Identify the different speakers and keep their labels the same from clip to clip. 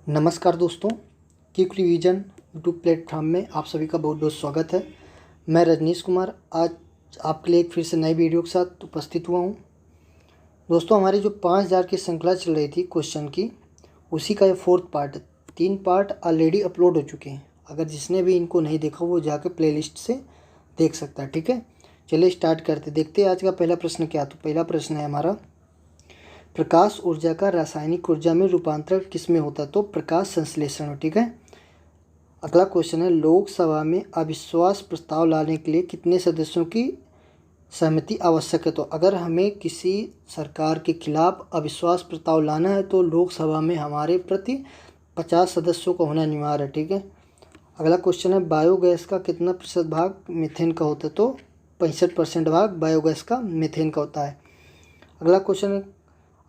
Speaker 1: नमस्कार दोस्तों, quick revision YouTube platform में आप सभी का बहुत बहुत स्वागत है। मैं रजनीश कुमार आज आपके लिए एक फिर से नई वीडियो के साथ उपस्थित हुआ हूँ। दोस्तों, हमारी जो 5000 की श्रृंखला चल रही थी क्वेश्चन की, उसी का ये 4th पार्ट है। 3 पार्ट ऑलरेडी अपलोड हो चुके हैं। अगर जिसने भी इनको नहीं देखा वो जाकर प्लेलिस्ट से देख सकता है। ठीक है, चलिए स्टार्ट करते। देखते हैं आज का पहला प्रश्न क्या। तो पहला प्रश्न है हमारा, प्रकाश ऊर्जा का रासायनिक ऊर्जा में रूपांतरण किसमें होता है? तो प्रकाश संश्लेषण में। ठीक है, अगला क्वेश्चन है, लोकसभा में अविश्वास प्रस्ताव लाने के लिए कितने सदस्यों की सहमति आवश्यक है? तो अगर हमें किसी सरकार के खिलाफ अविश्वास प्रस्ताव लाना है तो लोकसभा में हमारे प्रति 50 सदस्यों का होना अनिवार्य है। ठीक है, अगला क्वेश्चन है, बायोगैस का कितना प्रतिशत भाग मीथेन का होता है? तो 65% भाग बायोगैस का मीथेन का होता है। अगला क्वेश्चन है,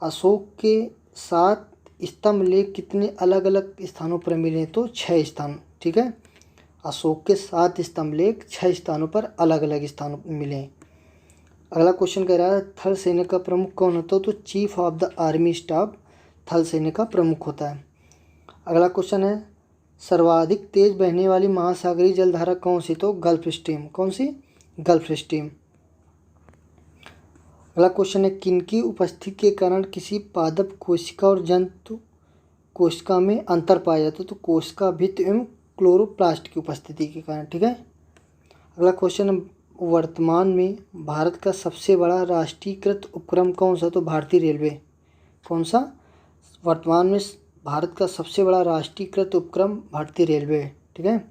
Speaker 1: अशोक के 7 स्तंभ लेख कितने अलग अलग स्थानों पर मिले? तो 6 स्थान। ठीक है, अशोक के 7 स्तंभ लेख 6 स्थानों पर अलग अलग स्थानों पर मिले। अगला क्वेश्चन कह रहा है, थल सेना का प्रमुख कौन होता है? तो chief of the army staff थल सेना का प्रमुख होता है। अगला क्वेश्चन है, सर्वाधिक तेज बहने वाली महासागरीय जलधारा कौन सी? तो गल्फ स्ट्रीम। कौन सी? Gulf Stream. अगला क्वेश्चन है, किनकी उपस्थिति के कारण किसी पादप कोशिका और जंतु कोशिका में अंतर पाया जाता है? तो कोशिका भित्ति एवं क्लोरोप्लास्ट की उपस्थिति के कारण। ठीक है, अगला क्वेश्चन है, वर्तमान में भारत का सबसे बड़ा राष्ट्रीयकृत उपक्रम कौन सा? तो भारतीय रेलवे। कौन सा? वर्तमान में भारत का सबसे बड़ा राष्ट्रीयकृत उपक्रम भारतीय रेलवे है। ठीक है,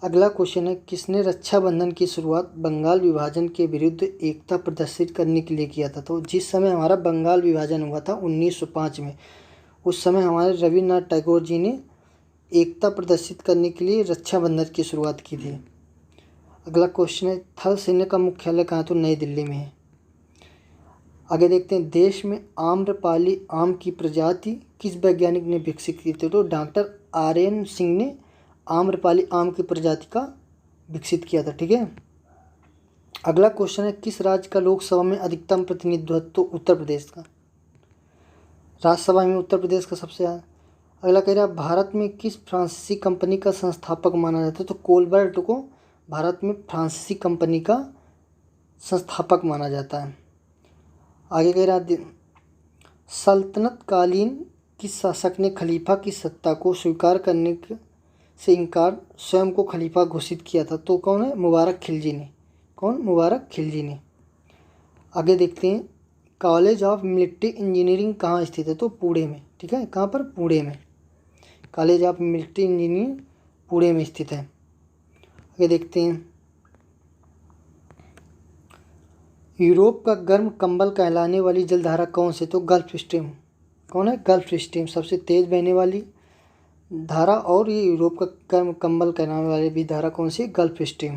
Speaker 1: अगला क्वेश्चन है, किसने रक्षाबंधन की शुरुआत बंगाल विभाजन के विरुद्ध एकता प्रदर्शित करने के लिए किया था? तो जिस समय हमारा बंगाल विभाजन हुआ था 1905 में, उस समय हमारे रविन्द्रनाथ टैगोर जी ने एकता प्रदर्शित करने के लिए रक्षाबंधन की शुरुआत की थी। अगला क्वेश्चन है, थल सेना का मुख्यालय कहाँ? तो नई दिल्ली में है। आगे देखते हैं, देश में आम्रपाली आम की प्रजाति किस वैज्ञानिक ने विकसित की थी? तो डॉक्टर RN सिंह ने आम्रपाली आम की प्रजाति का विकसित किया था। ठीक है, अगला क्वेश्चन है, किस राज्य का लोकसभा में अधिकतम प्रतिनिधित्व? तो उत्तर प्रदेश का। राज्यसभा में उत्तर प्रदेश का सबसे ज़्यादा। अगला कह रहा है, भारत में किस फ्रांसीसी कंपनी का संस्थापक माना जाता है? तो कोलबर्ट को भारत में फ्रांसीसी कंपनी का संस्थापक माना जाता है। आगे कह रहा है, सल्तनत कालीन किस शासक ने खलीफा की सत्ता को स्वीकार करने से इनकार स्वयं को खलीफा घोषित किया था? तो कौन है? मुबारक खिलजी ने। कौन? मुबारक खिलजी ने। आगे देखते हैं, कॉलेज ऑफ मिलिट्री इंजीनियरिंग कहाँ स्थित है? तो पुणे में। ठीक है, कहाँ पर? पुणे में। College of military engineering Pune में स्थित है। आगे देखते हैं, यूरोप का गर्म कंबल कहलाने वाली जलधारा कौन सी? तो गल्फ स्ट्रीम। कौन है? गल्फ स्ट्रीम सबसे तेज बहने वाली धारा, और ये यूरोप का गर्म कंबल कहलाने वाली भी धारा कौन सी? Gulf Stream.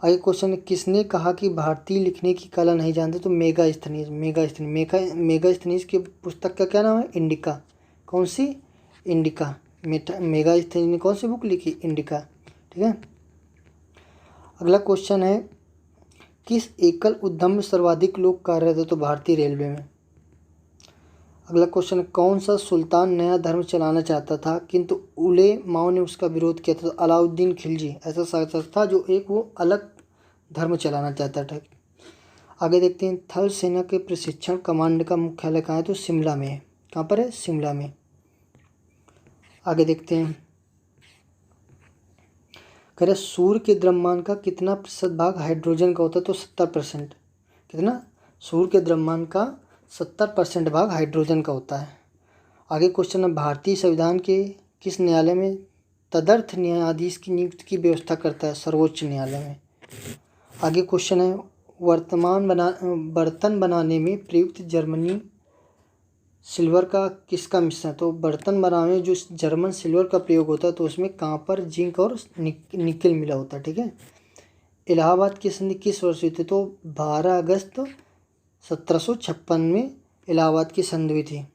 Speaker 1: आगे क्वेश्चन है, किसने कहा कि भारतीय लिखने की कला नहीं जानते? तो मेगास्थनीज। मेगास्थनीज की पुस्तक का क्या नाम है? इंडिका। कौन सी? इंडिका। मेगास्थनीज ने कौन सी बुक लिखी? इंडिका। ठीक है, अगला क्वेश्चन है, किस एकल उद्यम में सर्वाधिक लोग कार्यरत है? तो भारतीय रेलवे में। अगला क्वेश्चन है, कौन सा सुल्तान नया धर्म चलाना चाहता था किंतु उलेमाओं ने उसका विरोध किया था? तो अलाउद्दीन खिलजी ऐसा शासक था जो वो अलग धर्म चलाना चाहता था। आगे देखते हैं, थल सेना के प्रशिक्षण कमांड का मुख्यालय कहाँ है? तो शिमला में है। कहाँ पर है? शिमला में। आगे देखते हैं, कह रहे सूर्य के द्रव्यमान का कितना प्रतिशत भाग हाइड्रोजन का होता है? तो 70%। कितना? सूर्य के द्रव्यमान का 70% भाग हाइड्रोजन का होता है। आगे क्वेश्चन है, भारतीय संविधान के किस न्यायालय में तदर्थ न्यायाधीश की नियुक्ति की व्यवस्था करता है? सर्वोच्च न्यायालय में। आगे क्वेश्चन है, बर्तन बनाने में प्रयुक्त जर्मनी सिल्वर का किसका मिश्रण? तो बर्तन बनाने में जो जर्मन सिल्वर का प्रयोग होता है तो उसमें कॉपर, जिंक और निकल मिला होता है। ठीक है, इलाहाबाद की संधि किस वर्ष हुई थी? तो 12 अगस्त 1756 में इलाहाबाद की संधि हुई थी।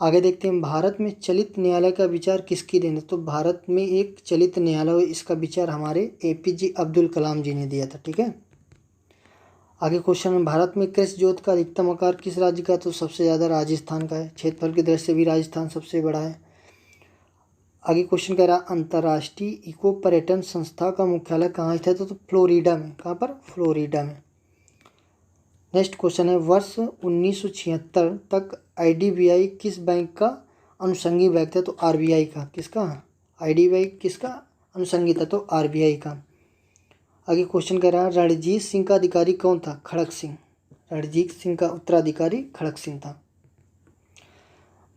Speaker 1: आगे देखते हैं, भारत में चलित न्यायालय का विचार किसकी देन है? तो भारत में एक चलित न्यायालय, इसका विचार हमारे APJ अब्दुल कलाम जी ने दिया था। ठीक है, आगे क्वेश्चन है, भारत में कृषि जोत का अधिकतम आकार किस राज्य का है? तो सबसे ज़्यादा राजस्थान का है। क्षेत्रफल की दृष्टि से भी राजस्थान सबसे बड़ा है। आगे क्वेश्चन कह रहा है, अंतर्राष्ट्रीय इको पर्यटन संस्था का मुख्यालय कहाँ स्थित है? तो फ्लोरिडा में। कहाँ पर? फ्लोरिडा में। नेक्स्ट क्वेश्चन है, वर्ष 1976 तक IDBI किस बैंक का अनुषंगी बैंक था? तो RBI का। किसका? IDBI किसका अनुषंगी था? तो RBI का। आगे क्वेश्चन कह रहा है, रणजीत सिंह का अधिकारी कौन था? खड़क सिंह। रणजीत सिंह का उत्तराधिकारी खड़क सिंह था।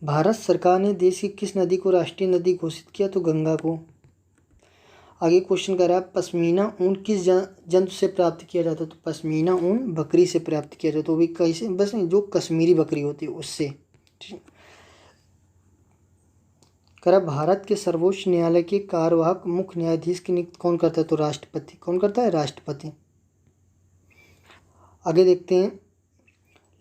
Speaker 1: भारत सरकार ने देश की किस नदी को राष्ट्रीय नदी घोषित किया? तो गंगा को। आगे क्वेश्चन कर रहा है, पश्मीना ऊन किस जंतु से प्राप्त किया जाता है? तो पश्मीना ऊन बकरी से प्राप्त किया जाता है। तो भी कैसे? बस नहीं, जो कश्मीरी बकरी होती है उससे। कह रहा, भारत के सर्वोच्च न्यायालय के कार्यवाहक मुख्य न्यायाधीश की नियुक्ति कौन करता है? तो राष्ट्रपति। कौन करता है? राष्ट्रपति। आगे देखते हैं,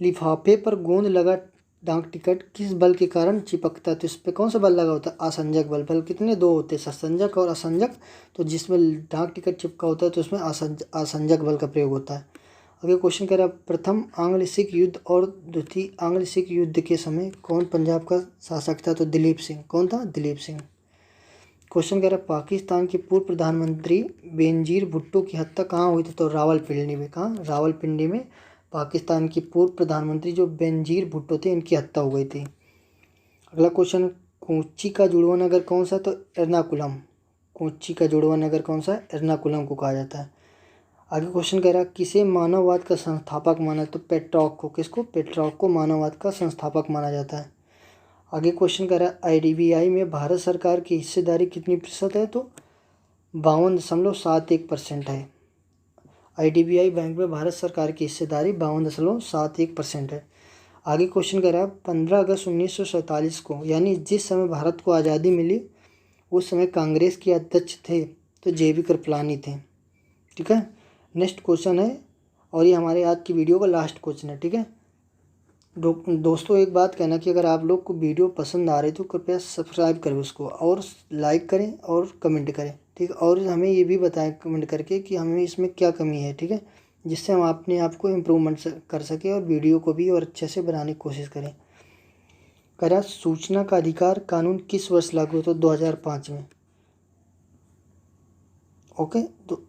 Speaker 1: लिफाफे पर गोंद लगा डाक टिकट किस बल के कारण चिपकता है? तो इस पर कौन सा बल लगा होता है? आसंजक बल। बल कितने? दो होते हैं, ससंजक और असंजक। तो जिसमें डाक टिकट चिपका होता है तो उसमें आसंजक बल का प्रयोग होता है। अगले क्वेश्चन कह रहा है, प्रथम आंग्ल सिख युद्ध और द्वितीय आंग्ल सिख युद्ध के समय कौन पंजाब का शासक था? तो दिलीप सिंह। कौन था? दिलीप सिंह। क्वेश्चन कह रहा है, पाकिस्तान के पूर्व प्रधानमंत्री बेनजीर भुट्टो की हत्या कहाँ हुई थी? तो रावलपिंडी में। कहाँ? रावलपिंडी में पाकिस्तान के पूर्व प्रधानमंत्री जो बेनजीर भुट्टो थे इनकी हत्या हो गई थी। अगला क्वेश्चन, कोच्चि का जुड़वा नगर कौन सा? तो एर्नाकुलम। कोच्चि का जुड़वा नगर कौन सा? एर्नाकुलम को कहा जाता है। आगे क्वेश्चन कह रहा है, किसे मानववाद का संस्थापक माना? तो पेट्रॉक को। किसको? पेट्रॉक को मानववाद का संस्थापक माना जाता है। आगे क्वेश्चन कह रहा है, IDBI में भारत सरकार की हिस्सेदारी कितनी प्रतिशत है? तो 52.71% है। IDBI बैंक में भारत सरकार की हिस्सेदारी 52.71% है। आगे क्वेश्चन कह रहा है, 15 अगस्त 1947 को, यानी जिस समय भारत को आज़ादी मिली उस समय कांग्रेस के अध्यक्ष थे तो JB कृपलानी थे। ठीक है। नेक्स्ट क्वेश्चन है, और ये हमारे आज की वीडियो का लास्ट क्वेश्चन है। ठीक है दोस्तों, एक बात कहना कि अगर आप लोग को वीडियो पसंद आ रही तो कृपया सब्सक्राइब करें उसको, और लाइक करें और कमेंट करें। ठीक है, और हमें ये भी बताएं कमेंट करके कि हमें इसमें क्या कमी है। ठीक है, जिससे हम अपने आप को इम्प्रूवमेंट कर सकें और वीडियो को भी और अच्छे से बनाने की कोशिश करें। कह रहा, सूचना का अधिकार कानून किस वर्ष लागू हुआ? तो 2005 में। ओके, तो